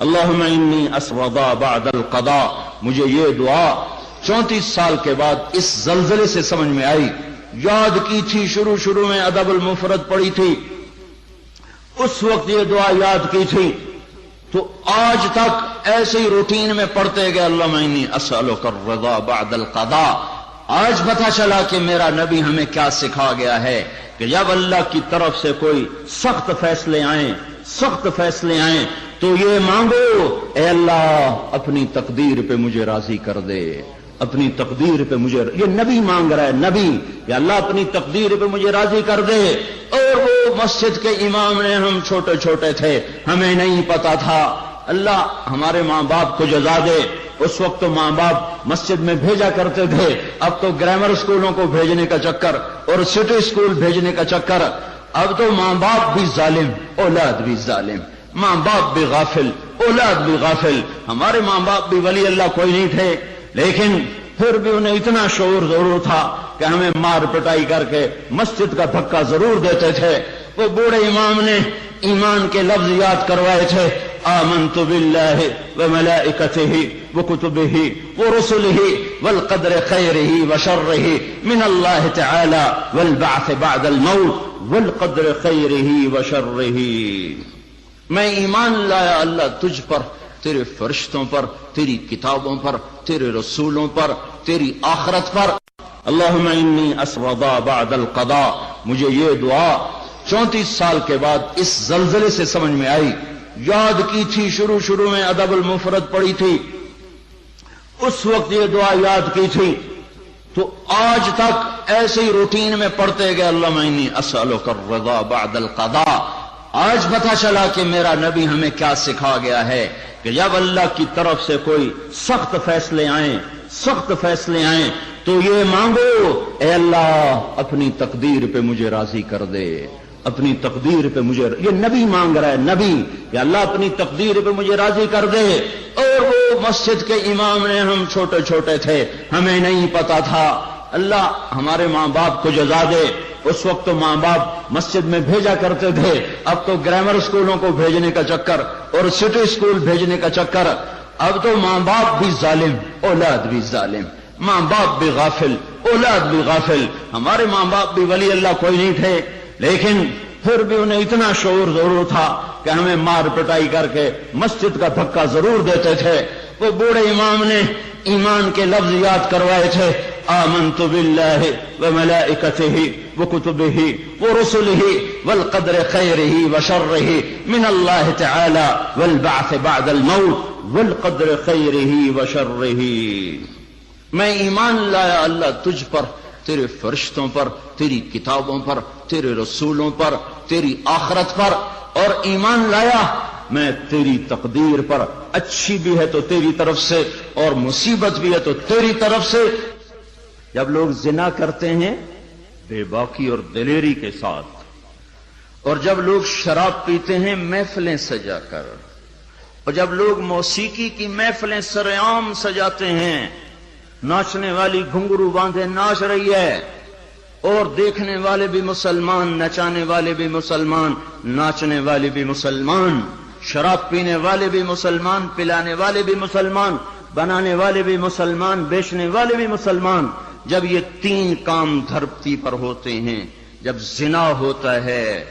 اللہم انی اسودا بعد القضاء. مجھے یہ دعا 34 سال کے بعد اس زلزلے سے سمجھ میں آئی. یاد کی تھی شروع میں ادب المفرد پڑھی تھی، اس وقت یہ دعا یاد کی تھی، تو آج تک ایسے ہی روٹین میں پڑھتے گئے اللہم انی اسألک الرضا بعد القضاء. آج پتہ چلا کہ میرا نبی ہمیں کیا سکھا گیا ہے کہ جب اللہ کی طرف سے کوئی سخت فیصلے آئیں تو یہ مانگو، اے اللہ اپنی تقدیر پہ مجھے راضی کر دے، اپنی تقدیر پہ مجھے، یہ نبی مانگ رہا ہے، نبی، یا اللہ اپنی تقدیر پہ مجھے راضی کر دے. اور وہ مسجد کے امام نے، ہم چھوٹے تھے، ہمیں نہیں پتا تھا. اللہ ہمارے ماں باپ کو جزا دے. اس وقت تو ماں باپ مسجد میں بھیجا کرتے تھے، اب تو گرامر اسکولوں کو بھیجنے کا چکر اور سٹی اسکول بھیجنے کا چکر. اب تو ماں باپ بھی ظالم، اولاد بھی ظالم، ماں باپ بھی غافل، اولاد بھی غافل. ہمارے ماں باپ بھی ولی اللہ کوئی نہیں تھے، لیکن پھر بھی انہیں اتنا شعور ضرور تھا کہ ہمیں مار پٹائی کر کے مسجد کا دھکا ضرور دیتے تھے. وہ بوڑھے امام نے ایمان کے لفظ یاد کروائے تھے، آمنت باللہ وملائکتہ وکتبہ ورسلہ والقدر خیرہ وشرہ من اللہ تعالی والبعث بعد الموت والقدر خیرہ وشرہ. میں ایمان لایا اللہ تجھ پر، تیرے فرشتوں پر، تیری کتابوں پر، تیرے رسولوں پر، تیری آخرت پر. اللہم انی اسودا بعد القضاء. مجھے یہ دعا 34 سال کے بعد اس زلزلے سے سمجھ میں آئی. یاد کی تھی شروع میں ادب المفرد پڑھی تھی، اس وقت یہ دعا یاد کی تھی، تو آج تک ایسے ہی روٹین میں پڑھتے گئے اللہم انی اسألک الرضا بعد القضاء. آج پتہ چلا کہ میرا نبی ہمیں کیا سکھا گیا ہے کہ جب اللہ کی طرف سے کوئی سخت فیصلے آئیں تو یہ مانگو، اے اللہ اپنی تقدیر پہ مجھے راضی کر دے، اپنی تقدیر پہ مجھے، یہ نبی مانگ رہا ہے، نبی، یا اللہ اپنی تقدیر پہ مجھے راضی کر دے. اور وہ مسجد کے امام نے، ہم چھوٹے تھے، ہمیں نہیں پتا تھا. اللہ ہمارے ماں باپ کو جزا دے. اس وقت تو ماں باپ مسجد میں بھیجا کرتے تھے، اب تو گرامر اسکولوں کو بھیجنے کا چکر اور سٹی اسکول بھیجنے کا چکر. اب تو ماں باپ بھی ظالم، اولاد بھی ظالم، ماں باپ بھی غافل، اولاد بھی غافل. ہمارے ماں باپ بھی ولی اللہ کوئی نہیں تھے، لیکن پھر بھی انہیں اتنا شعور ضرور تھا کہ ہمیں مار پٹائی کر کے مسجد کا دھکا ضرور دیتے تھے. وہ بوڑھے امام نے ایمان کے لفظ یاد کروائے تھے، آمنت باللہ وملائکتہ وکتبہ ورسلہ والقدر خیرہ وشرہ من اللہ تعالی والبعث بعد الموت والقدر خیرہ وشرہ. میں ایمان لایا اللہ تجھ پر، تیرے فرشتوں پر، تیری کتابوں پر، تیرے رسولوں پر، تیری آخرت پر، اور ایمان لایا میں تیری تقدیر پر، اچھی بھی ہے تو تیری طرف سے اور مصیبت بھی ہے تو تیری طرف سے. جب لوگ زنا کرتے ہیں بے باکی اور دلیری کے ساتھ، اور جب لوگ شراب پیتے ہیں محفلیں سجا کر، اور جب لوگ موسیقی کی محفلیں سرعام سجاتے ہیں، ناچنے والی گھنگرو باندھے ناچ رہی ہے، اور دیکھنے والے بھی مسلمان، نچانے والے بھی مسلمان، ناچنے والے بھی مسلمان، شراب پینے والے بھی مسلمان، پلانے والے بھی مسلمان، بنانے والے بھی مسلمان، بیچنے والے بھی مسلمان. جب یہ 3 کام دھرتی پر ہوتے ہیں، جب زنا ہوتا ہے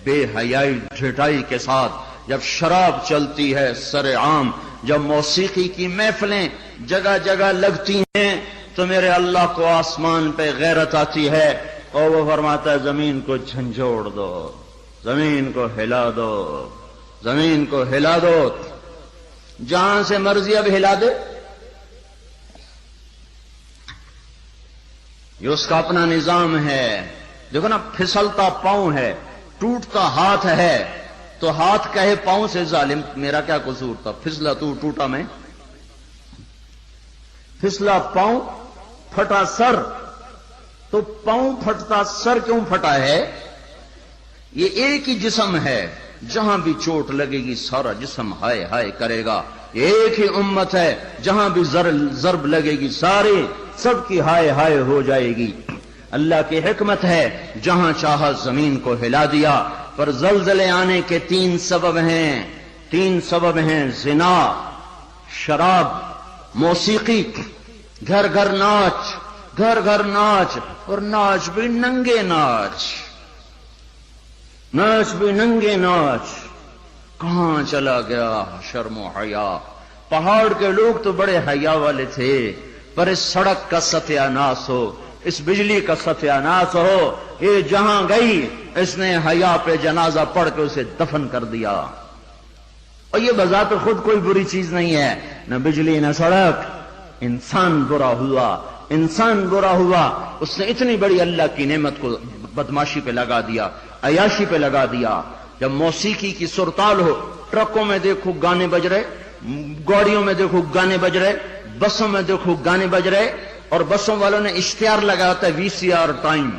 بے حیائی ڈھٹائی کے ساتھ، جب شراب چلتی ہے سر عام، جب موسیقی کی محفلیں جگہ جگہ لگتی ہیں، تو میرے اللہ کو آسمان پہ غیرت آتی ہے، اور وہ فرماتا ہے زمین کو جھنجھوڑ دو، زمین کو ہلا دو، زمین کو ہلا دو. جہاں سے مرضی اب ہلا دے، یہ اس کا اپنا نظام ہے. دیکھو نا، پھسلتا پاؤں ہے، ٹوٹتا ہاتھ ہے، تو ہاتھ کہے پاؤں سے ظالم میرا کیا قصور تھا، پھسلا تو ٹوٹا میں. پھسلا پاؤں، پھٹا سر، تو پاؤں پھٹتا سر کیوں پھٹا ہے؟ یہ ایک ہی جسم ہے، جہاں بھی چوٹ لگے گی سارا جسم ہائے ہائے کرے گا. یہ ایک ہی امت ہے، جہاں بھی ضرب لگے گی سارے سب کی ہائے ہائے ہو جائے گی. اللہ کی حکمت ہے، جہاں چاہا زمین کو ہلا دیا. پر زلزلے آنے کے 3 سبب ہیں. 3 سبب ہیں: زنا، شراب، موسیقی، گھر گھر ناچ، گھر گھر ناچ، اور ناچ بھی ننگے ناچ، ناچ بھی ننگے ناچ۔ کہاں چلا گیا شرم و حیا؟ پہاڑ کے لوگ تو بڑے حیا والے تھے، پر اس سڑک کا ستیہ ناس ہو، اس بجلی کا ستیہ ناس ہو، یہ جہاں گئی اس نے حیا پہ جنازہ پڑھ کے اسے دفن کر دیا۔ اور یہ بذات خود کوئی بری چیز نہیں ہے، نہ بجلی نہ سڑک، انسان برا ہوا، انسان برا ہوا، اس نے اتنی بڑی اللہ کی نعمت کو بدماشی پہ لگا دیا، عیاشی پہ لگا دیا۔ جب موسیقی کی سرتال ہو، ٹرکوں میں دیکھو گانے بج رہے، گاڑیوں میں دیکھو گانے بج رہے، بسوں میں دیکھو گانے بج رہے، اور بسوں والوں نے اشتہار لگا ہوتا ہے VCR ٹائم،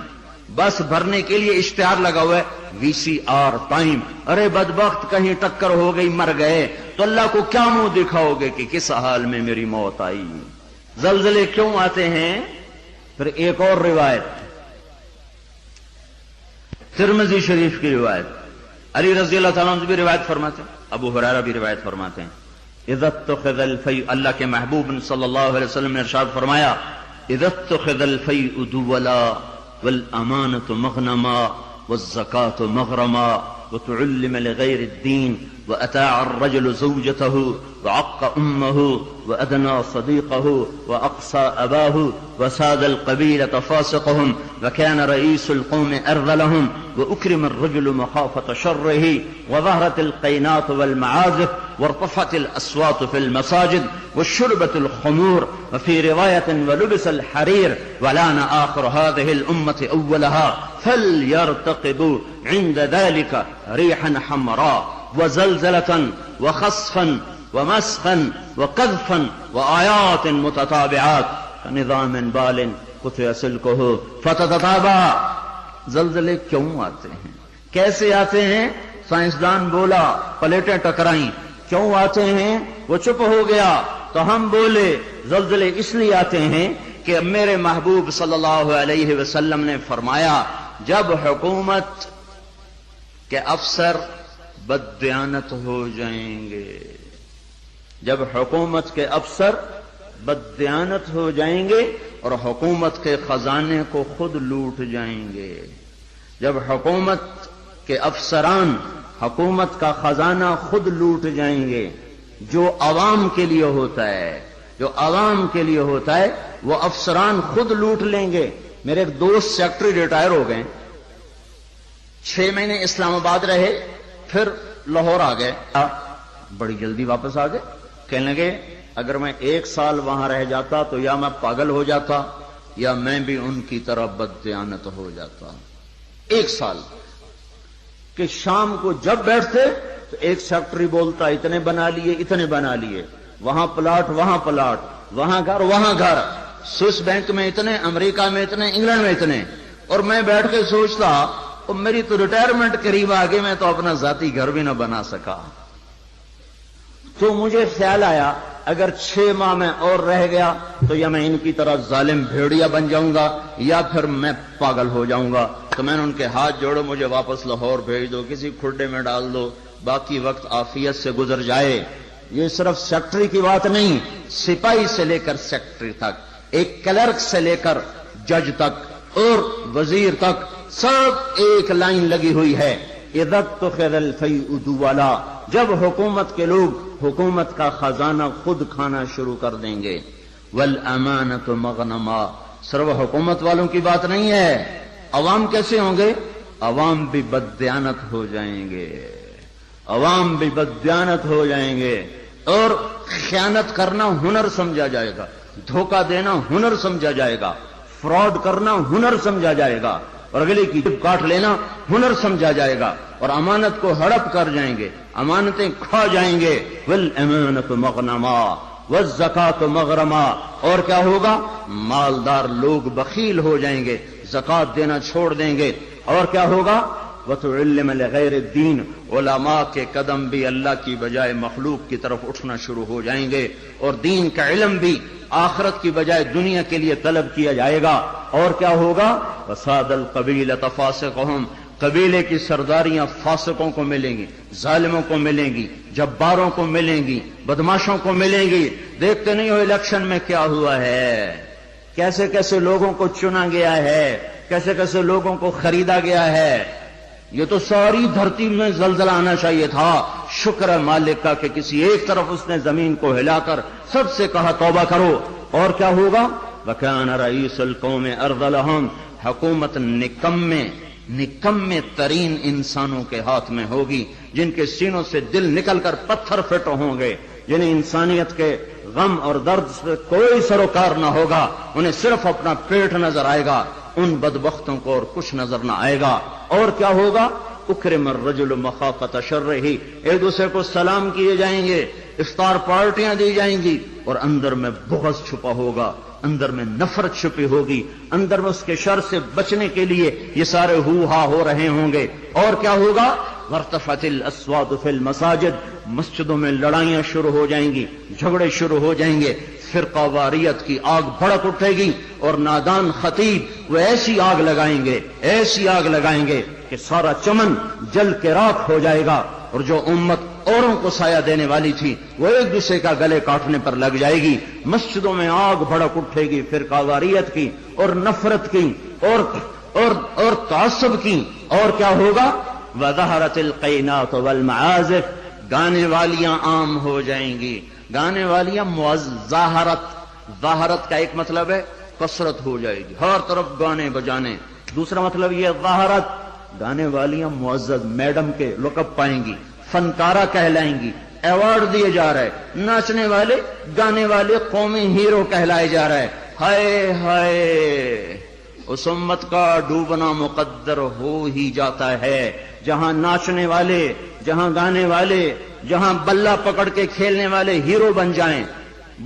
بس بھرنے کے لیے اشتہار لگا ہوا ہے VCR ٹائم۔ ارے بدبخت، کہیں ٹکر ہو گئی، مر گئے تو اللہ کو کیا منہ دکھاؤ گے کہ کس حال میں میری موت آئی؟ زلزلے کیوں آتے ہیں؟ پھر ایک اور روایت، ترمذی شریف کی روایت، علی رضی اللہ تعالیٰ عنہ بھی روایت فرماتے ہیں، ابو ہریرہ بھی روایت فرماتے ہیں، اذا اتخذ الفیء، اللہ کے محبوب صلی اللہ علیہ وسلم نے ارشاد فرمایا، اذا اتخذ الفیء دولا والامانۃ مغنما والزکاۃ مغرما وتعلم لغیر الدین وأتاع الرجل زوجته وعق أمه وأدنى صديقه وأقصى أباه وساد القبيلة فاسقهم وكان رئيس القوم أرذلهم وأكرم الرجل مخافة شره وظهرت القينات والمعازف وارتفعت الأصوات في المساجد وشربت الخمور وفي رواية ولبس الحرير ولان آخر هذه الأمة أولها فليرتقبوا عند ذلك ريحا حمراء وزلزلة وخسفا ومسخا وقذفا وآيات متتابعات كنظام بال قطع سلكه فتتتابع۔ زلزلے کیوں آتے ہیں؟ کیسے آتے ہیں؟ سائنسدان بولا، پلیٹیں ٹکرائیں۔ کیوں آتے ہیں؟ وہ چپ ہو گیا تو ہم بولے۔ زلزلے اس لیے آتے ہیں کہ میرے محبوب صلی اللہ علیہ وسلم نے فرمایا، جب حکومت کے افسر بددیانت ہو جائیں گے، جب حکومت کے افسر بددیانت ہو جائیں گے اور حکومت کے خزانے کو خود لوٹ جائیں گے، جب حکومت کے افسران حکومت کا خزانہ خود لوٹ جائیں گے، جو عوام کے لیے ہوتا ہے، جو عوام کے لیے ہوتا ہے وہ افسران خود لوٹ لیں گے۔ میرے ایک دوست سیکٹری ریٹائر ہو گئے، 6 مہینے اسلام آباد رہے، پھر لاہور آ گئے، بڑی جلدی واپس آ گئے۔ کہنے لگے اگر میں 1 سال وہاں رہ جاتا تو یا میں پاگل ہو جاتا یا میں بھی ان کی طرح بددیانت ہو جاتا۔ 1 سال کہ شام کو جب بیٹھتے تو ایک سیکٹری بولتا اتنے بنا لیے، اتنے بنا لیے، وہاں پلاٹ، وہاں پلاٹ، وہاں گھر، وہاں گھر، سوئس بینک میں اتنے، امریکہ میں اتنے، انگلینڈ میں اتنے، اور میں بیٹھ کے سوچتا اور میری تو ریٹائرمنٹ قریب آ گئی، میں تو اپنا ذاتی گھر بھی نہ بنا سکا۔ تو مجھے خیال آیا اگر 6 ماہ میں اور رہ گیا تو یا میں ان کی طرح ظالم بھیڑیا بن جاؤں گا یا پھر میں پاگل ہو جاؤں گا۔ تو میں نے ان کے ہاتھ جوڑو، مجھے واپس لاہور بھیج دو، کسی کھڈے میں ڈال دو، باقی وقت عافیت سے گزر جائے۔ یہ صرف سیکٹری کی بات نہیں، سپاہی سے لے کر سیکٹری تک، ایک کلرک سے لے کر جج تک اور وزیر تک، سب ایک لائن لگی ہوئی ہے، اذا اتخذ الفیء دولا، جب حکومت کے لوگ حکومت کا خزانہ خود کھانا شروع کر دیں گے، والامانۃ مغنما، صرف حکومت والوں کی بات نہیں ہے، عوام کیسے ہوں گے؟ عوام بھی بددیانت ہو جائیں گے، عوام بھی بددیانت ہو جائیں گے، اور خیانت کرنا ہنر سمجھا جائے گا، دھوکہ دینا ہنر سمجھا جائے گا، فراڈ کرنا ہنر سمجھا جائے گا، اور اگلے کی جب کاٹ لینا ہنر سمجھا جائے گا، اور امانت کو ہڑپ کر جائیں گے، امانتیں کھا جائیں گے۔ والامانۃ مغنما والزکاۃ مغرما، اور کیا ہوگا؟ مالدار لوگ بخیل ہو جائیں گے، زکات دینا چھوڑ دیں گے، اور کیا ہوگا؟ وتعلم لغیر الدین، علماء کے قدم بھی اللہ کی بجائے مخلوق کی طرف اٹھنا شروع ہو جائیں گے، اور دین کا علم بھی آخرت کی بجائے دنیا کے لیے طلب کیا جائے گا، اور کیا ہوگا؟ فساد القبیلۃ فاسقہم، قبیلے کی سرداریاں فاسقوں کو ملیں گی، ظالموں کو ملیں گی، جباروں کو ملیں گی، بدماشوں کو ملیں گی۔ دیکھتے نہیں ہو الیکشن میں کیا ہوا ہے، کیسے کیسے لوگوں کو چنا گیا ہے، کیسے کیسے لوگوں کو خریدا گیا ہے۔ یہ تو ساری دھرتی میں زلزلہ آنا چاہیے تھا۔ شکر ہے مالک کا کہ کسی ایک طرف اس نے زمین کو ہلا کر سب سے کہا توبہ کرو۔ اور کیا ہوگا؟ وَكَانَ رَئِيسُ الْقَوْمِ أَرْذَلَهُمْ، حکومت نکمے ترین انسانوں کے ہاتھ میں ہوگی، جن کے سینوں سے دل نکل کر پتھر فٹ ہوں گے، جنہیں انسانیت کے غم اور درد سے کوئی سروکار نہ ہوگا، انہیں صرف اپنا پیٹ نظر آئے گا، ان بدبختوں کو اور کچھ نظر نہ آئے گا۔ اور کیا ہوگا؟ اکرم الرجل مخافۃ شرہ، ایک دوسرے کو سلام کیے جائیں گے، افطار پارٹیاں دی جائیں گی، اور اندر میں بغض چھپا ہوگا، اندر میں نفرت چھپی ہوگی، اندر میں اس کے شر سے بچنے کے لیے یہ سارے ہو ہا ہو رہے ہوں گے۔ اور کیا ہوگا؟ وارتفعت الاصوات فی المساجد، مسجدوں میں لڑائیاں شروع ہو جائیں گی، جھگڑے شروع ہو جائیں گے، فرقہ واریت کی آگ بھڑک اٹھے گی، اور نادان خطیب وہ ایسی آگ لگائیں گے کہ سارا چمن جل کے راکھ ہو جائے گا، اور جو امت اوروں کو سایہ دینے والی تھی وہ ایک دوسرے کا گلے کاٹنے پر لگ جائے گی۔ مسجدوں میں آگ بھڑک اٹھے گی فرقہ واریت کی اور نفرت کی اور تعصب کی۔ اور کیا ہوگا؟ وَظَهَرَتِ الْقَيْنَاتُ وَالْمَعَازِفُ، گانے والیاں عام ہو جائیں گی، گانے والیاں ظاہرت کا ایک مطلب ہے کثرت ہو جائے گی، ہر طرف گانے بجانے، دوسرا مطلب یہ ظاہرت، گانے والیاں معزز میڈم کے لقب پائیں گی، فنکارہ کہلائیں گی، ایوارڈ دیے جا رہے، ناچنے والے گانے والے قومی ہیرو کہلائے جا رہے۔ ہائے ہائے، اس امت کا ڈوبنا مقدر ہو ہی جاتا ہے۔ جہاں ناچنے والے، جہاں گانے والے، جہاں بلہ پکڑ کے کھیلنے والے ہیرو بن جائیں،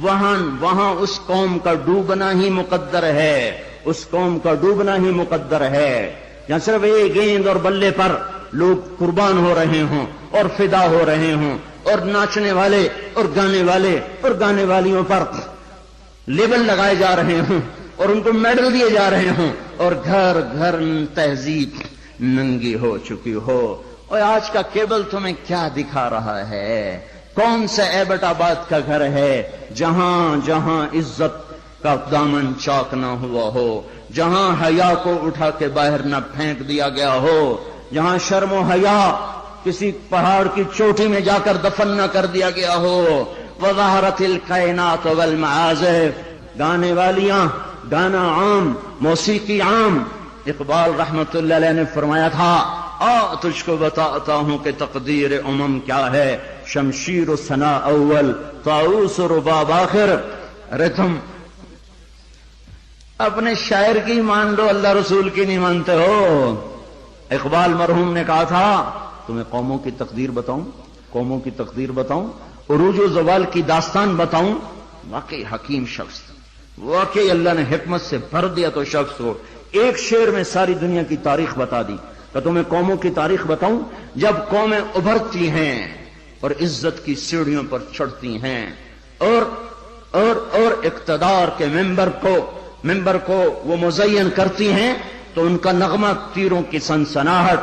وہاں اس قوم کا ڈوبنا ہی مقدر ہے، اس قوم کا ڈوبنا ہی مقدر ہے۔ جہاں صرف ایک گیند اور بلے پر لوگ قربان ہو رہے ہوں اور فدا ہو رہے ہوں، اور ناچنے والے اور گانے والیوں پر لیبل لگائے جا رہے ہوں اور ان کو میڈل دیے جا رہے ہوں، اور گھر گھر تہذیب ننگی ہو چکی ہو۔ اور آج کا کیبل تمہیں کیا دکھا رہا ہے؟ کون سا ایبٹ آباد کا گھر ہے جہاں عزت کا دامن چاک نہ ہوا ہو، جہاں حیا کو اٹھا کے باہر نہ پھینک دیا گیا ہو، جہاں شرم و حیا کسی پہاڑ کی چوٹی میں جا کر دفن نہ کر دیا گیا ہو۔ وَظَهَرَتِ الْقَيْنَاتُ وَالْمَعَازِفُ، گانے والیاں، گانا عام، موسیقی عام۔ اقبال رحمت اللہ علیہ نے فرمایا تھا، تجھ کو بتاتا ہوں کہ تقدیر امم کیا ہے، شمشیر و ثنا اول، طاؤس و رباب آخر۔ ارے تم اپنے شاعر کی مان لو، اللہ رسول کی نہیں مانتے ہو۔ اقبال مرحوم نے کہا تھا، تمہیں قوموں کی تقدیر بتاؤں، عروج و زوال کی داستان بتاؤں۔ واقعی حکیم شخص، واقعی اللہ نے حکمت سے بھر دیا تو شخص ہو، ایک شعر میں ساری دنیا کی تاریخ بتا دی۔ تو تمہیں قوموں کی تاریخ بتاؤں، جب قومیں ابھرتی ہیں اور عزت کی سیڑھیوں پر چڑھتی ہیں اور اقتدار کے ممبر کو وہ مزین کرتی ہیں، تو ان کا نغمہ تیروں کی سنسناہٹ،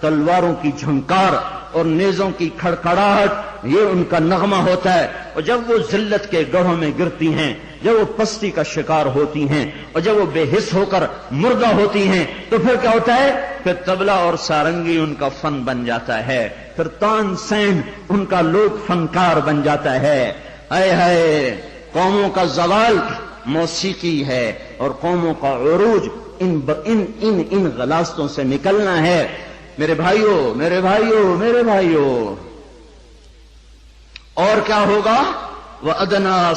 تلواروں کی جھنکار اور نیزوں کی کھڑکھڑاہٹ، یہ ان کا نغمہ ہوتا ہے۔ اور جب وہ ذلت کے گڑھوں میں گرتی ہیں، جب وہ پستی کا شکار ہوتی ہیں، اور جب وہ بے حس ہو کر مردہ ہوتی ہیں، تو پھر کیا ہوتا ہے؟ پھر طبلہ اور سارنگی ان کا فن بن جاتا ہے، پھر تان سین ان کا لوک فنکار بن جاتا ہے۔ اے ہائے، قوموں کا زوال موسیقی ہے، اور قوموں کا عروج ان غلاستوں سے نکلنا ہے۔ میرے بھائیوں، اور کیا ہوگا؟ وَأَدْنَا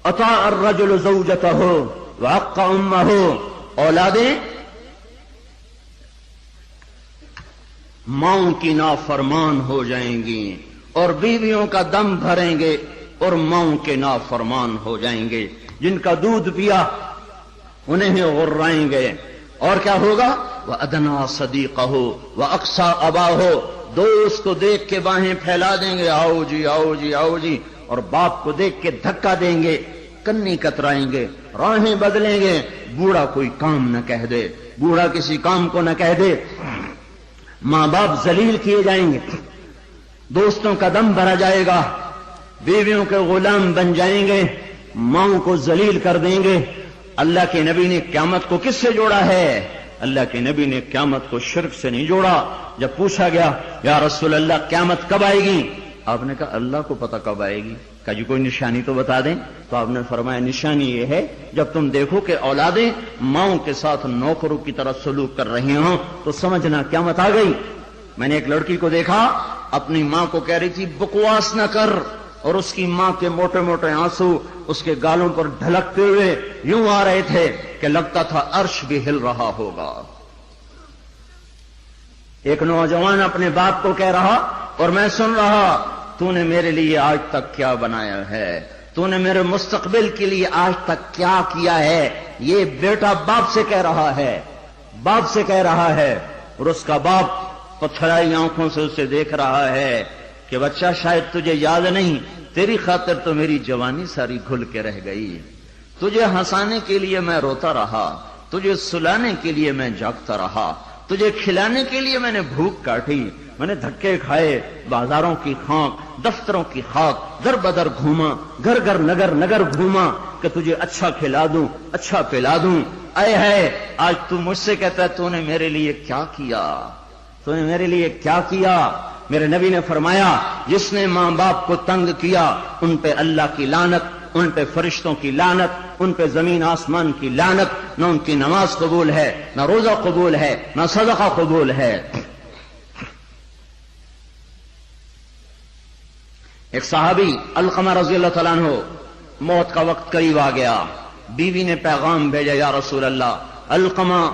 أَطَاعَ الرَّجُلُ زَوْجَتَهُ وَعَقَّ أُمَّهُ، اولادیں ماؤں کی نافرمان ہو جائیں گی، اور بیویوں کا دم بھریں گے اور ماؤں کے نافرمان ہو جائیں گے، جن کا دودھ پیا انہیں ہی غرائیں گے۔ اور کیا ہوگا؟ وَأَدْنَا صَدِيقَهُ وَأَقْصَى أَبَاهُ، دوست کو دیکھ کے باہیں پھیلا دیں گے، آؤ جی آؤ جی آؤ جی، اور باپ کو دیکھ کے دھکا دیں گے، کنی کترائیں گے، راہیں بدلیں گے، بوڑھا کوئی کام نہ کہہ دے۔ بوڑھا کسی کام کو نہ کہہ دے، ماں باپ ذلیل کیے جائیں گے، دوستوں کا دم بھرا جائے گا، بیویوں کے غلام بن جائیں گے، ماؤں کو ذلیل کر دیں گے۔ اللہ کے نبی نے قیامت کو کس سے جوڑا ہے؟ اللہ کے نبی نے قیامت کو شرک سے نہیں جوڑا۔ جب پوچھا گیا یا رسول اللہ قیامت کب آئے گی، آپ نے کہا اللہ کو پتہ کب آئے گی، کہا جی کوئی نشانی تو بتا دیں۔ تو آپ نے فرمایا نشانی یہ ہے جب تم دیکھو کہ اولادیں ماؤں کے ساتھ نوکروں کی طرح سلوک کر رہی ہوں تو سمجھنا قیامت آ گئی۔ میں نے ایک لڑکی کو دیکھا اپنی ماں کو کہہ رہی تھی بکواس نہ کر، اور اس کی ماں کے موٹے موٹے آنسو اس کے گالوں پر ڈھلکتے ہوئے یوں آ رہے تھے کہ لگتا تھا عرش بھی ہل رہا ہوگا۔ ایک نوجوان اپنے باپ کو کہہ رہا اور میں سن رہا، تو نے میرے لیے آج تک کیا بنایا ہے، تو نے میرے مستقبل کے لیے آج تک کیا کیا ہے۔ یہ بیٹا باپ سے کہہ رہا ہے، باپ سے کہہ رہا ہے، اور اس کا باپ پتھرائی آنکھوں سے اسے دیکھ رہا ہے کہ بچہ شاید تجھے یاد نہیں، تیری خاطر تو میری جوانی ساری گھل کے رہ گئی، تجھے ہنسانے کے لیے میں روتا رہا، تجھے سلانے کے لیے میں جاگتا رہا، تجھے کھلانے کے لیے میں نے بھوک کاٹی، میں نے دھکے کھائے، بازاروں کی خاک، دفتروں کی خاک، در بدر گھوما، گھر گھر نگر نگر گھوما کہ تجھے اچھا کھلا دوں، اچھا پلا دوں۔ اے ہے آج تو مجھ سے کہتا ہے تو نے میرے لیے کیا کیا، تو نے میرے لیے کیا کیا۔ میرے نبی نے فرمایا جس نے ماں باپ کو تنگ کیا ان پہ اللہ کی لعنت، ان پہ فرشتوں کی لعنت، ان پہ زمین آسمان کی لعنت، نہ ان کی نماز قبول ہے، نہ روزہ قبول ہے، نہ صدقہ قبول ہے۔ ایک صحابی علقمہ رضی اللہ تعالیٰ عنہ، موت کا وقت قریب آ گیا، بیوی نے پیغام بھیجا یا رسول اللہ علقمہ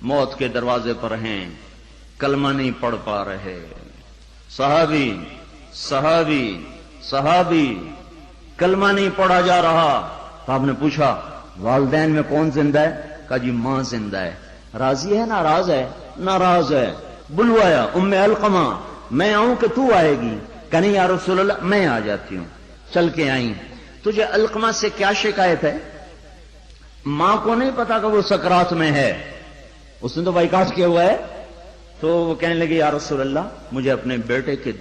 موت کے دروازے پر ہیں، کلمہ نہیں پڑھ پا رہے۔ صحابی صحابی صحابی کلمہ نہیں پڑھا جا رہا۔ تو آپ نے پوچھا والدین میں کون زندہ ہے؟ کہا جی ماں زندہ ہے۔ راضی ہے ناراض ہے؟ ناراض ہے۔ بلوایا ام علقمہ، میں آؤں کہ تو آئے گی؟ کہ نہیں یا رسول اللہ میں آ جاتی ہوں۔ چل کے آئیں۔ تجھے علقمہ سے کیا شکایت ہے؟ ماں کو نہیں پتا کہ وہ سکرات میں ہے، اس نے تو بائیکاٹ کیا ہوا ہے۔ تو وہ کہنے لگے یا رسول اللہ مجھے اپنے بیٹے کے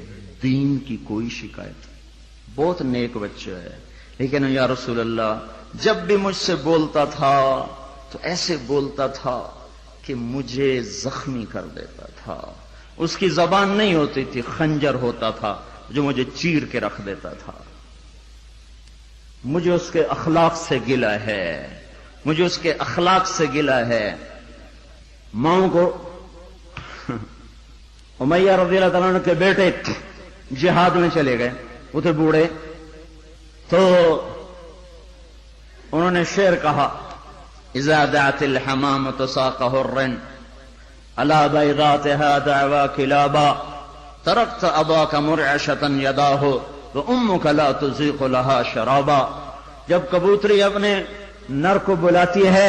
دین کی کوئی شکایت، بہت نیک بچہ ہے، لیکن یا رسول اللہ جب بھی مجھ سے بولتا تھا تو ایسے بولتا تھا کہ مجھے زخمی کر دیتا تھا، اس کی زبان نہیں ہوتی تھی، خنجر ہوتا تھا جو مجھے چیر کے رکھ دیتا تھا۔ مجھے اس کے اخلاق سے گلہ ہے، مجھے اس کے اخلاق سے گلہ ہے۔ ماؤں کو امیہ رضی اللہ تعالیٰ عنہ کے بیٹے جہاد میں چلے گئے، وہ تھے بوڑھے، تو انہوں نے شعر کہا اذا دعت الحمامة ساق حر على بيضاتها دعوى كلابا تركت اباك مرعشة يداه وامك لا تزيق لها شرابا۔ جب کبوتری اپنے نر کو بلاتی ہے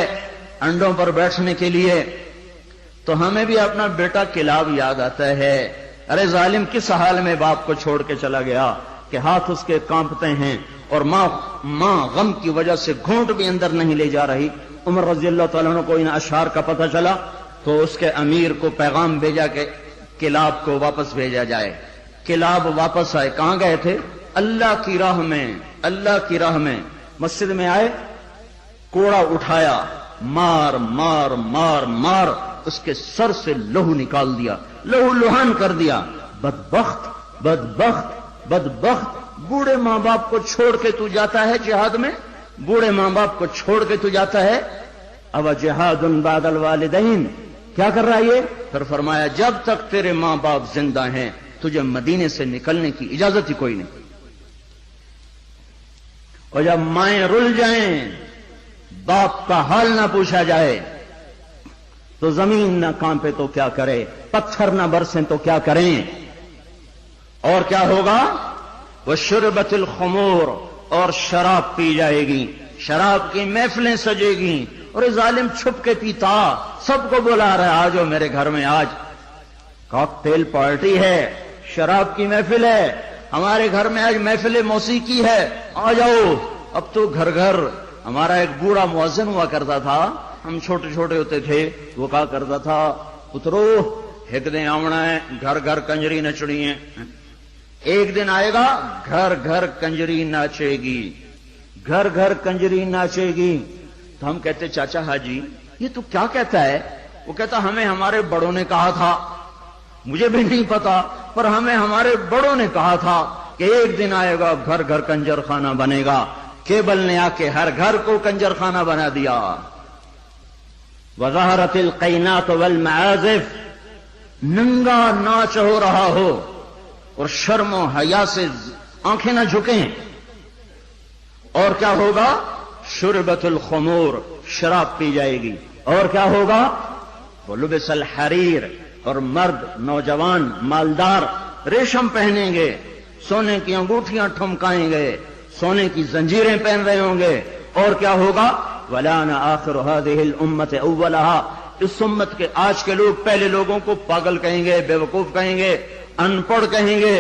انڈوں پر بیٹھنے کے لیے تو ہمیں بھی اپنا بیٹا کلاب یاد آتا ہے۔ ارے ظالم کس حال میں باپ کو چھوڑ کے چلا گیا کہ ہاتھ اس کے کانپتے ہیں اور ماں غم کی وجہ سے گھونٹ بھی اندر نہیں لے جا رہی۔ عمر رضی اللہ تعالیٰ عنہ کو ان اشعار کا پتہ چلا تو اس کے امیر کو پیغام بھیجا کہ کلاب کو واپس بھیجا جائے۔ کلاب واپس آئے، کہاں گئے تھے؟ اللہ کی راہ میں، اللہ کی راہ میں۔ مسجد میں آئے، کوڑا اٹھایا، مار مار مار مار اس کے سر سے لہو نکال دیا، لہو لہان کر دیا۔ بدبخت بدبخت بدبخت، بوڑھے ماں باپ کو چھوڑ کے تو جاتا ہے جہاد میں، بوڑھے ماں باپ کو چھوڑ کے تو جاتا ہے۔ اب جہاد بعد الوالدین، کیا کر رہا ہے یہ؟ پھر فرمایا جب تک تیرے ماں باپ زندہ ہیں تجھے مدینے سے نکلنے کی اجازت ہی کوئی نہیں، اور جب مائیں رل جائیں، باپ کا حال نہ پوچھا جائے تو زمین نہ کانپے تو کیا کرے، پتھر نہ برسیں تو کیا کریں۔ اور کیا ہوگا؟ وشربت الخمور، اور شراب پی جائے گی، شراب کی محفلیں سجے گی، اور ظالم چھپ کے پیتا، سب کو بلا رہا ہے آجو میرے گھر میں، آج کاکٹیل پارٹی ہے، شراب کی محفل ہے، ہمارے گھر میں آج محفل موسیقی ہے، آ جاؤ۔ اب تو گھر گھر، ہمارا ایک بوڑھا مؤذن ہوا کرتا تھا، ہم چھوٹے چھوٹے ہوتے تھے وہ کہا کرتا تھا پترو ایک دن آونا ہے گھر گھر کنجری نچڑی ہے، ایک دن آئے گا گھر گھر کنجری ناچے گی، گھر گھر کنجری ناچے گی۔ تو ہم کہتے چاچا حاجی یہ تو کیا کہتا ہے؟ وہ کہتا ہمیں ہمارے بڑوں نے کہا تھا، مجھے بھی نہیں پتا پر ہمیں ہمارے بڑوں نے کہا تھا کہ ایک دن آئے گا گھر گھر کنجر خانہ بنے گا۔ کیبل نے آ کے ہر گھر کو کنجر خانہ بنا دیا۔ وظہرت القینات والمعازف، ننگا ناچ ہو رہا ہو اور شرم و حیا سے آنکھیں نہ جھکیں، اور کیا ہوگا؟ شربت الخمور، شراب پی جائے گی، اور کیا ہوگا؟ ولبس الحریر، اور مرد نوجوان مالدار ریشم پہنیں گے، سونے کی انگوٹھیاں ٹھمکائیں گے، سونے کی زنجیریں پہن رہے ہوں گے، اور کیا ہوگا؟ وَلَانَ آخِرُ هَذِهِ الْأُمَّةِ أَوَّلَهَا، اس امت کے آج کے لوگ پہلے لوگوں کو پاگل کہیں گے، بے وقوف کہیں گے، ان پڑھ کہیں گے۔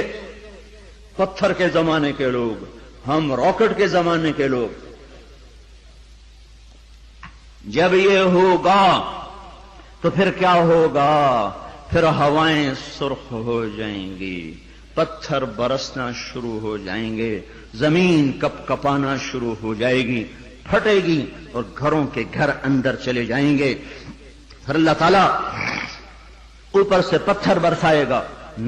پتھر کے زمانے کے لوگ، ہم راکٹ کے زمانے کے لوگ۔ جب یہ ہوگا تو پھر کیا ہوگا؟ پھر ہوائیں سرخ ہو جائیں گی، پتھر برسنا شروع ہو جائیں گے، زمین کپ کپانا شروع ہو جائے گی، پھٹے گی اور گھروں کے گھر اندر چلے جائیں گے۔ پھر اللہ تعالیٰ اوپر سے پتھر برسائے گا،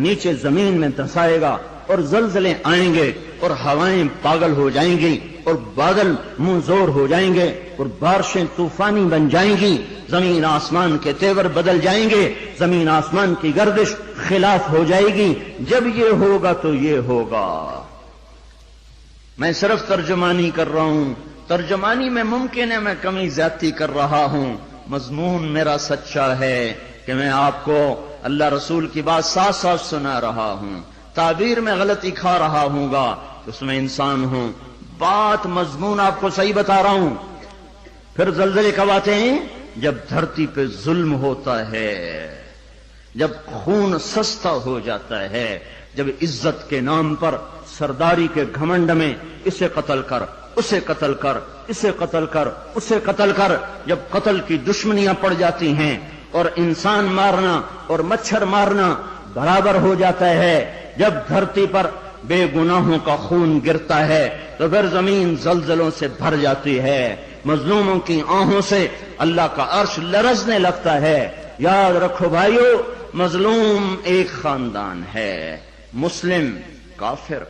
نیچے زمین میں دھسائے گا، اور زلزلے آئیں گے، اور ہوائیں پاگل ہو جائیں گی، اور بادل منہ زور ہو جائیں گے، اور بارشیں طوفانی بن جائیں گی، زمین آسمان کے تیور بدل جائیں گے، زمین آسمان کی گردش خلاف ہو جائے گی۔ جب یہ ہوگا تو یہ ہوگا۔ میں صرف ترجمانی کر رہا ہوں، ترجمانی میں ممکن ہے میں کمی زیادتی کر رہا ہوں، مضمون میرا سچا ہے کہ میں آپ کو اللہ رسول کی بات ساتھ ساتھ سنا رہا ہوں، تعبیر میں غلطی کھا رہا ہوں گا، اس میں انسان ہوں، بات مضمون آپ کو صحیح بتا رہا ہوں۔ پھر زلزلے کب آتے ہیں؟ جب دھرتی پہ ظلم ہوتا ہے، جب خون سستا ہو جاتا ہے، جب عزت کے نام پر سرداری کے گھمنڈ میں اسے قتل کر، اسے قتل کر، اسے قتل کر، اسے قتل کر، جب قتل کی دشمنیاں پڑ جاتی ہیں اور انسان مارنا اور مچھر مارنا برابر ہو جاتا ہے، جب دھرتی پر بے گناہوں کا خون گرتا ہے تو پھر زمین زلزلوں سے بھر جاتی ہے، مظلوموں کی آہوں سے اللہ کا عرش لرزنے لگتا ہے۔ یاد رکھو بھائیو، مظلوم ایک خاندان ہے، مسلم، کافر،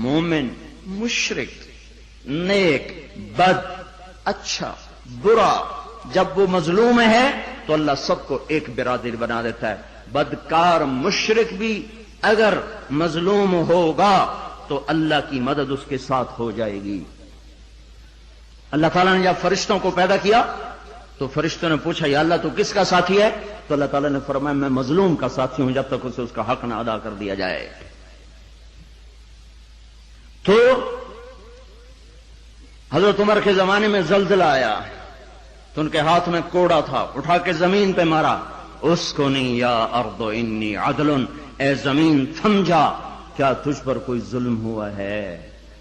مومن، مشرک، نیک، بد، اچھا، برا، جب وہ مظلوم ہے تو اللہ سب کو ایک برادری بنا دیتا ہے۔ بدکار مشرک بھی اگر مظلوم ہوگا تو اللہ کی مدد اس کے ساتھ ہو جائے گی۔ اللہ تعالیٰ نے جب فرشتوں کو پیدا کیا تو فرشتوں نے پوچھا یا اللہ تو کس کا ساتھی ہے؟ تو اللہ تعالیٰ نے فرمایا میں مظلوم کا ساتھی ہوں جب تک اسے اس کا حق نہ ادا کر دیا جائے۔ تو حضرت عمر کے زمانے میں زلزلہ آیا تو ان کے ہاتھ میں کوڑا تھا، اٹھا کے زمین پہ مارا، اسکنی یا ارض انی عدل، اے زمین تھم جا، کیا تجھ پر کوئی ظلم ہوا ہے؟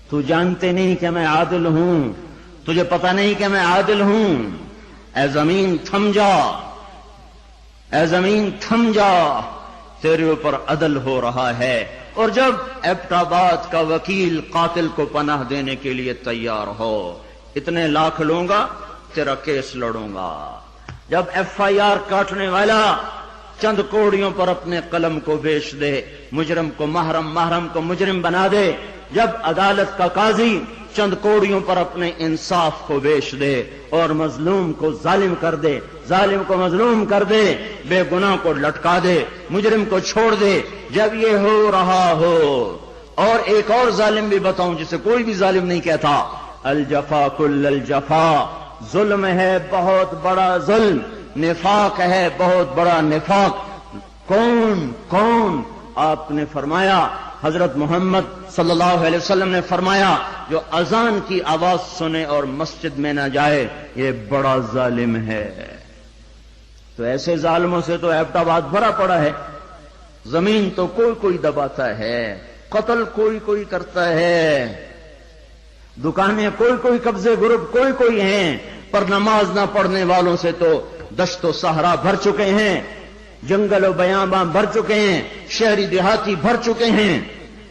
تو جانتے نہیں کہ میں عادل ہوں، تجھے پتہ نہیں کہ میں عادل ہوں، اے زمین تھم جا، اے زمین تھم جا، تیرے اوپر عدل ہو رہا ہے۔ اور جب ایبٹ آباد کا وکیل قاتل کو پناہ دینے کے لیے تیار ہو، اتنے لاکھ لوں گا، تیرا کیس لڑوں گا، جب ایف آئی آر کاٹنے والا چند کوڑیوں پر اپنے قلم کو بیچ دے، مجرم کو محرم، محرم کو مجرم بنا دے، جب عدالت کا قاضی چند کوڑیوں پر اپنے انصاف کو بیچ دے اور مظلوم کو ظالم کر دے، ظالم کو مظلوم کر دے، بے گناہ کو لٹکا دے، مجرم کو چھوڑ دے، جب یہ ہو رہا ہو، اور ایک اور ظالم بھی بتاؤں جسے کوئی بھی ظالم نہیں کہتا، الجفا کل الجفا، ظلم ہے بہت بڑا ظلم، نفاق ہے بہت بڑا نفاق۔ کون کون؟ آپ نے فرمایا، حضرت محمد صلی اللہ علیہ وسلم نے فرمایا، جو اذان کی آواز سنے اور مسجد میں نہ جائے یہ بڑا ظالم ہے۔ تو ایسے ظالموں سے تو ایبٹ آباد بھرا پڑا ہے، زمین تو کوئی کوئی دباتا ہے، قتل کوئی کوئی کرتا ہے، دکانیں کوئی کوئی، قبضے گروپ کوئی کوئی ہیں، پر نماز نہ پڑھنے والوں سے تو دشت و صحرا بھر چکے ہیں، جنگل و بیاباں بھر چکے ہیں، شہری دیہاتی بھر چکے ہیں۔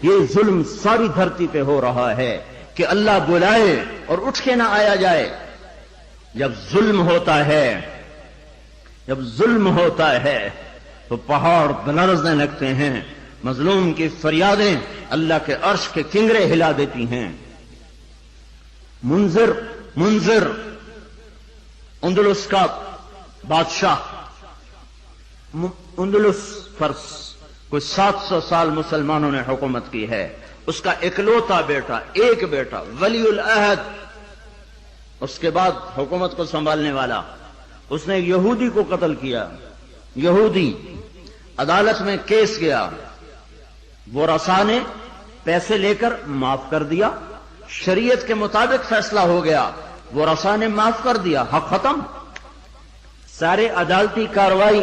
یہ ظلم ساری دھرتی پہ ہو رہا ہے کہ اللہ بلائے اور اٹھ کے نہ آیا جائے۔ جب ظلم ہوتا ہے تو پہاڑ لرزنے لگتے ہیں، مظلوم کی فریادیں اللہ کے عرش کے کنگرے ہلا دیتی ہیں۔ منذر اندلس کا بادشاہ، اندلس پر کوئی 700 سال مسلمانوں نے حکومت کی ہے۔ اس کا اکلوتا بیٹا، ایک بیٹا ولی العہد، اس کے بعد حکومت کو سنبھالنے والا، اس نے یہودی کو قتل کیا۔ یہودی عدالت میں کیس گیا، وہ رسا نے پیسے لے کر معاف کر دیا، شریعت کے مطابق فیصلہ ہو گیا، وہ رسا نے معاف کر دیا، حق ختم۔ سارے عدالتی کاروائی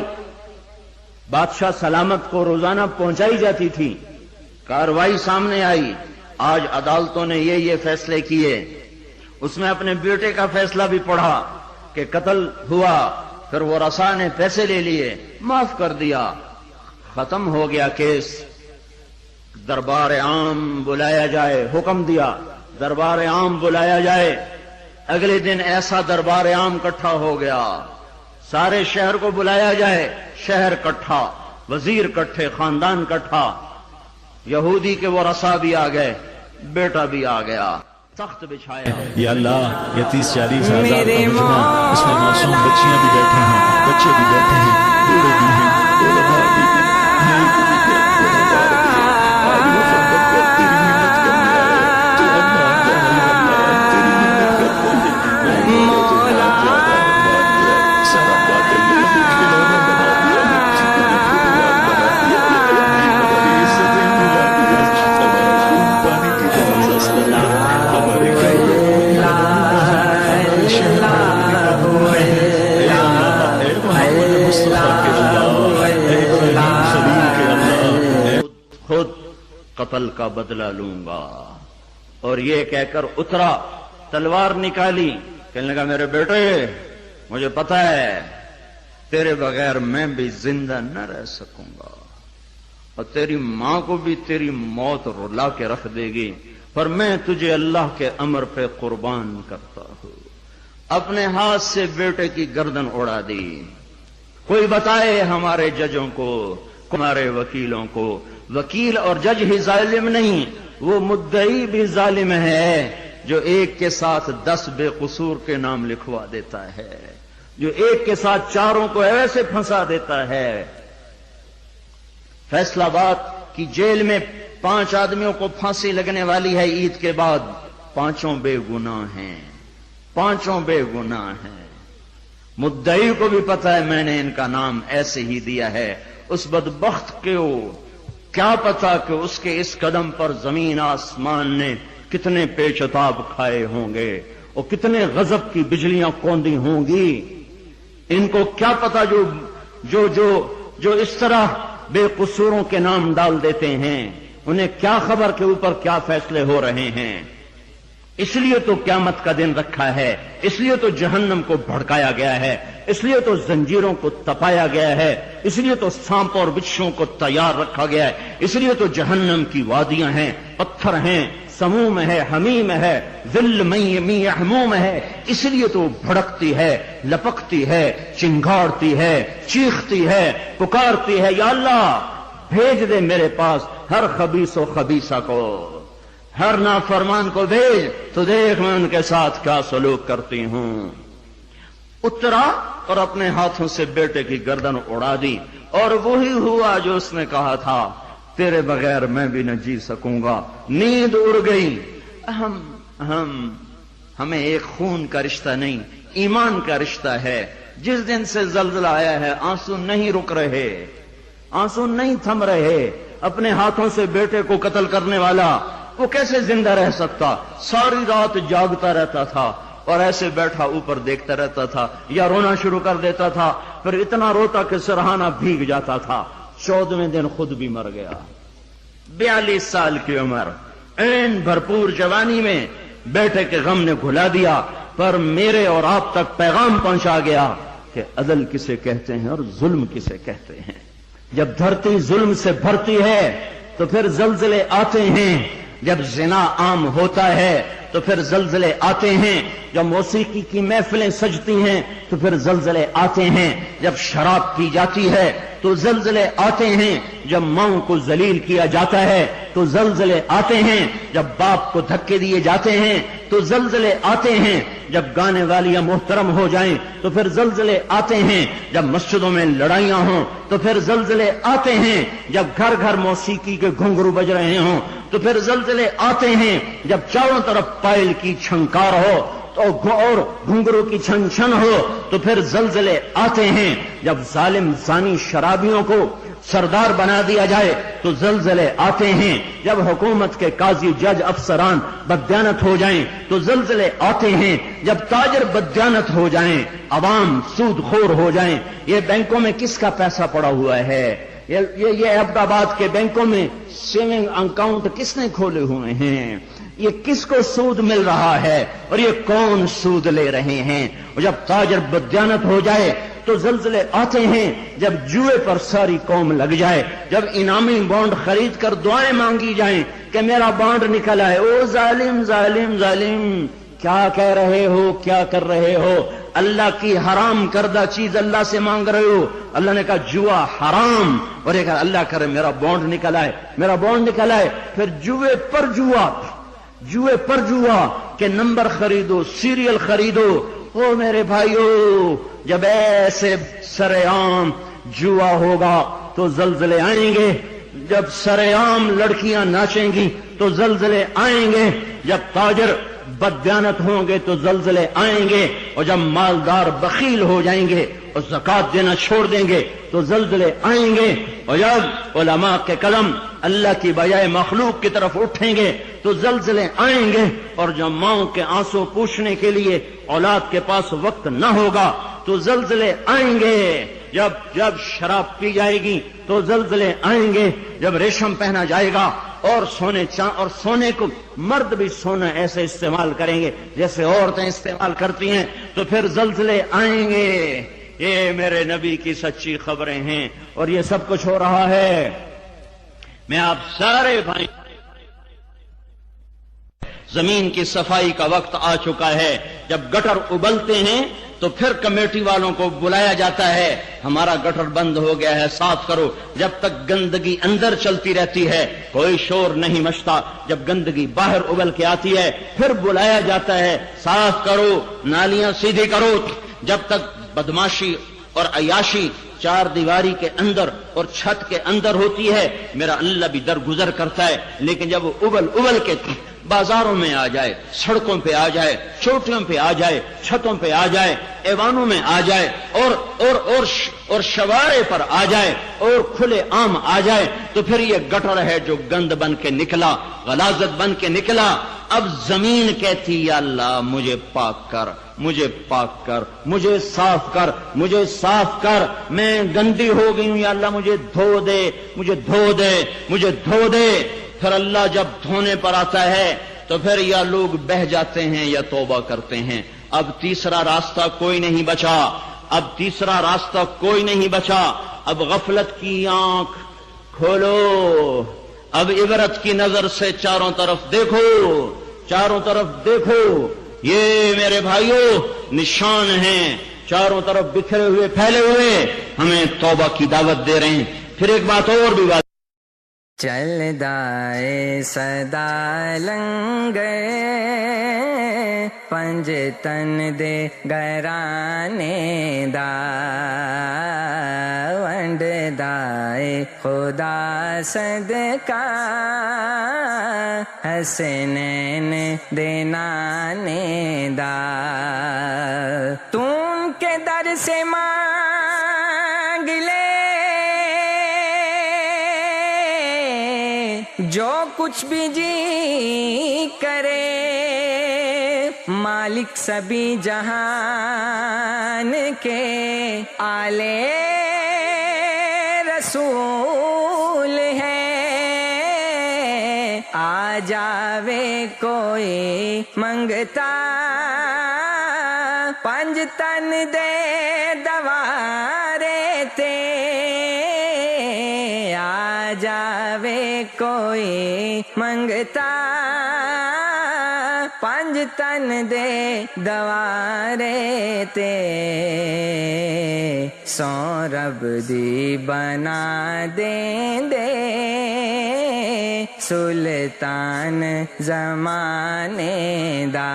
بادشاہ سلامت کو روزانہ پہنچائی جاتی تھی، کاروائی سامنے آئی، آج عدالتوں نے یہ فیصلے کیے۔ اس میں اپنے بیٹے کا فیصلہ بھی پڑھا کہ قتل ہوا، پھر وہ رسا نے پیسے لے لیے، معاف کر دیا، ختم ہو گیا کیس۔ دربار عام بلایا جائے، حکم دیا دربار عام بلایا جائے۔ اگلے دن ایسا دربار عام اکٹھا ہو گیا، سارے شہر کو بلایا جائے، شہر اکٹھا، وزیر اکٹھے، خاندان اکٹھا، یہودی کے وہ رسا بھی آ گئے، بیٹا بھی آ گیا، تخت بچھایا۔ یا اللہ، یہ 30-40 ہزار کا مجمع، اس میں معصوم بچیاں بھی بیٹھے ہیں، بچے بھی بیٹھے ہیں، بوڑھے بھی ہیں، علماء بھی ہیں، نیک بھی ہیں، آج محمد پر تیری منت کرنے آئے، تو اللہ تیری منت کرتے ہیں، میں تجھے زیادہ بنا دیا، سارا باطل نے بھی کھلونا بنا دیا، ہماری عزتیں ملا دیا، ہمارا خون پانی کی طرح سستا ہے، ہمارے گھر میں ہمارے شہر میں، اے اللہ، اے محمد مصطفیٰ کے اللہ، اے ابراہیم خلیل کے اللہ، خود قتل کا بدلہ لوں گا۔ اور یہ کہہ کر اترا، تلوار نکالی، کہنے لگا میرے بیٹے مجھے پتا ہے تیرے بغیر میں بھی زندہ نہ رہ سکوں گا، اور تیری ماں کو بھی تیری موت رلا کے رکھ دے گی، پر میں تجھے اللہ کے امر پہ قربان کرتا ہوں۔ اپنے ہاتھ سے بیٹے کی گردن اڑا دی۔ کوئی بتائے ہمارے ججوں کو، ہمارے وکیلوں کو، وکیل اور جج ہی ظالم نہیں، وہ مدعی بھی ظالم ہے جو ایک کے ساتھ 10 بے قصور کے نام لکھوا دیتا ہے، جو ایک کے ساتھ 4 کو ایسے پھنسا دیتا ہے۔ فیصلہ آباد کی جیل میں 5 آدمیوں کو پھانسی لگنے والی ہے عید کے بعد، 5 بے گناہ ہیں، 5 بے گناہ ہیں۔ مدعی کو بھی پتا ہے میں نے ان کا نام ایسے ہی دیا ہے، اس بدبخت کو کیا پتا کہ اس کے اس قدم پر زمین آسمان نے کتنے پیچتاب کھائے ہوں گے اور کتنے غضب کی بجلیاں کوندی ہوں گی۔ ان کو کیا پتا جو اس طرح بے قصوروں کے نام ڈال دیتے ہیں، انہیں کیا خبر کے اوپر کیا فیصلے ہو رہے ہیں۔ اس لیے تو قیامت کا دن رکھا ہے، اس لیے تو جہنم کو بھڑکایا گیا ہے، اس لیے تو زنجیروں کو تپایا گیا ہے، اس لیے تو سانپ اور بچھوؤں کو تیار رکھا گیا ہے، اس لیے تو جہنم کی وادیاں ہیں، پتھر ہیں، سموم ہے، حمیم ہے، ذل می یحموم ہے، اس لیے تو بھڑکتی ہے، لپکتی ہے، چنگاڑتی ہے، چیختی ہے، پکارتی ہے، یا اللہ بھیج دے میرے پاس ہر خبیث و خبیثہ کو، ہر نافرمان کو بھیج، تو دیکھ میں ان کے ساتھ کیا سلوک کرتی ہوں۔ اترا اور اپنے ہاتھوں سے بیٹے کی گردن اڑا دی، اور وہی ہوا جو اس نے کہا تھا، تیرے بغیر میں بھی نہ جی سکوں گا۔ نیند اڑ گئی۔ ہمیں ایک خون کا رشتہ نہیں، ایمان کا رشتہ ہے۔ جس دن سے زلزلہ آیا ہے آنسو نہیں رک رہے، آنسو نہیں تھم رہے۔ اپنے ہاتھوں سے بیٹے کو قتل کرنے والا وہ کیسے زندہ رہ سکتا؟ ساری رات جاگتا رہتا تھا اور ایسے بیٹھا اوپر دیکھتا رہتا تھا، یا رونا شروع کر دیتا تھا، پھر اتنا روتا کہ سرہانہ بھیگ جاتا تھا۔ 14ویں دن خود بھی مر گیا۔ 42 سال کی عمر، عین بھرپور جوانی میں بیٹے کے غم نے گھلا دیا، پر میرے اور آپ تک پیغام پہنچا گیا کہ عدل کسے کہتے ہیں اور ظلم کسے کہتے ہیں۔ جب دھرتی ظلم سے بھرتی ہے تو پھر زلزلے آتے ہیں، جب زنا عام ہوتا ہے تو پھر زلزلے آتے ہیں، جب موسیقی کی محفلیں سجتی ہیں تو پھر زلزلے آتے ہیں، جب شراب پی جاتی ہے تو زلزلے آتے ہیں، جب ماؤں کو ذلیل کیا جاتا ہے تو زلزلے آتے ہیں، جب باپ کو دھکے دیے جاتے ہیں تو زلزلے آتے ہیں، جب گانے والیاں محترم ہو جائیں تو پھر زلزلے آتے ہیں، جب مسجدوں میں لڑائیاں ہوں تو پھر زلزلے آتے ہیں، جب گھر گھر موسیقی کے گھنگرو بج رہے ہوں تو پھر زلزلے آتے ہیں، جب چاروں طرف پائل کی چھنکار ہو اور گھنگرو کی چھن چھن ہو تو پھر زلزلے آتے ہیں، جب ظالم زانی شرابیوں کو سردار بنا دیا جائے تو زلزلے آتے ہیں، جب حکومت کے قاضی جج افسران بددیانت ہو جائیں تو زلزلے آتے ہیں، جب تاجر بددیانت ہو جائیں، عوام سود خور ہو جائیں۔ یہ بینکوں میں کس کا پیسہ پڑا ہوا ہے؟ یہ عبد آباد کے بینکوں میں سیونگ اکاؤنٹ کس نے کھولے ہوئے ہیں؟ یہ کس کو سود مل رہا ہے اور یہ کون سود لے رہے ہیں؟ اور جب تاجر بددیانت ہو جائے تو زلزلے آتے ہیں، جب جوئے پر ساری قوم لگ جائے، جب انعامی بانڈ خرید کر دعائیں مانگی جائیں کہ میرا بانڈ نکل آئے۔ او ظالم ظالم ظالم، کیا کہہ رہے ہو، کیا کر رہے ہو؟ اللہ کی حرام کردہ چیز اللہ سے مانگ رہے ہو۔ اللہ نے کہا جوا حرام، اور یہ کہا اللہ کرے میرا بانڈ نکل آئے، میرا بانڈ نکل آئے۔ پھر جوئے پر جوا کہ نمبر خریدو، سیریل خریدو۔ او میرے بھائیو، جب ایسے سرے عام جوا ہوگا تو زلزلے آئیں گے، جب سرے عام لڑکیاں ناچیں گی تو زلزلے آئیں گے، جب تاجر بددیانت ہوں گے تو زلزلے آئیں گے، اور جب مالدار بخیل ہو جائیں گے اور زکات دینا چھوڑ دیں گے تو زلزلے آئیں گے، اور جب علماء کے قلم اللہ کی بجائے مخلوق کی طرف اٹھیں گے تو زلزلے آئیں گے، اور جب ماؤں کے آنسو پوچھنے کے لیے اولاد کے پاس وقت نہ ہوگا تو زلزلے آئیں گے، جب شراب پی جائے گی تو زلزلے آئیں گے، جب ریشم پہنا جائے گا اور سونے کو مرد بھی سونا ایسے استعمال کریں گے جیسے عورتیں استعمال کرتی ہیں تو پھر زلزلے آئیں گے۔ یہ میرے نبی کی سچی خبریں ہیں اور یہ سب کچھ ہو رہا ہے۔ میں آپ سارے بھائی، زمین کی صفائی کا وقت آ چکا ہے، جب گٹر ابلتے ہیں تو پھر کمیٹی والوں کو بلایا جاتا ہے، ہمارا گٹر بند ہو گیا ہے، صاف کرو۔ جب تک گندگی اندر چلتی رہتی ہے کوئی شور نہیں مچتا، جب گندگی باہر ابل کے آتی ہے پھر بلایا جاتا ہے، صاف کرو، نالیاں سیدھی کرو۔ جب تک بدماشی اور عیاشی چار دیواری کے اندر اور چھت کے اندر ہوتی ہے میرا اللہ بھی درگزر کرتا ہے، لیکن جب وہ ابل کے بازاروں میں آ جائے، سڑکوں پہ آ جائے، چوٹیوں پہ آ جائے، چھتوں پہ آ جائے، ایوانوں میں آ جائے اور شوارے پر آ جائے اور کھلے عام آ جائے تو پھر یہ گٹر ہے جو گند بن کے نکلا، غلاظت بن کے نکلا۔ اب زمین کہتی یا اللہ مجھے پاک کر، مجھے پاک کر، مجھے صاف کر، مجھے صاف کر، میں گندی ہو گئی ہوں، یا اللہ مجھے دھو دے، مجھے دھو دے، مجھے دھو دے۔ پھر اللہ جب دھونے پر آتا ہے تو پھر یا لوگ بہہ جاتے ہیں یا توبہ کرتے ہیں۔ اب تیسرا راستہ کوئی نہیں بچا، اب تیسرا راستہ کوئی نہیں بچا۔ اب غفلت کی آنکھ کھولو، اب عبرت کی نظر سے چاروں طرف دیکھو، چاروں طرف دیکھو۔ یہ میرے بھائیوں نشان ہیں، چاروں طرف بکھرے ہوئے پھیلے ہوئے، ہمیں توبہ کی دعوت دے رہے ہیں۔ پھر ایک بات اور بھی بات، چل دائے صدا لنگے پنج تن دے گرانے دا ونڈ دائے خدا صدقہ حسنین دے نانے دا تم کے در سے مانگ لے جو کچھ بھی جی کرے مالک سبھی جہان کے آلے رسول ہے آ جاوے کوئی منگتا پنج تن دے دوارے تے آ جاوے کوئی منگتا پنج تن دے دوارے تے سو رب دی بنا دیں دے سلطان زمانے دا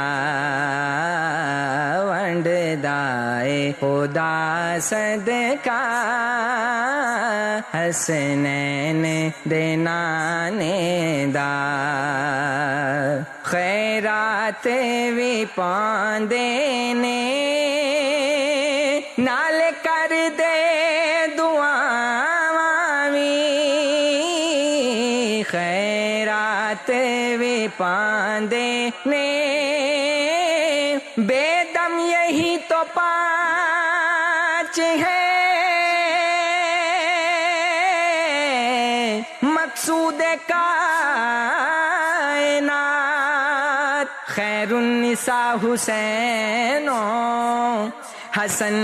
ونڈ دائے خدا صدقہ حسنین دے نانے دا خیرات وی پاندے نے نال کر دے دعاواں وی خیرات وی پاندے نے بے دم یہی تو پانچ ہے مقصود کائنات خیر النساء حسین حسن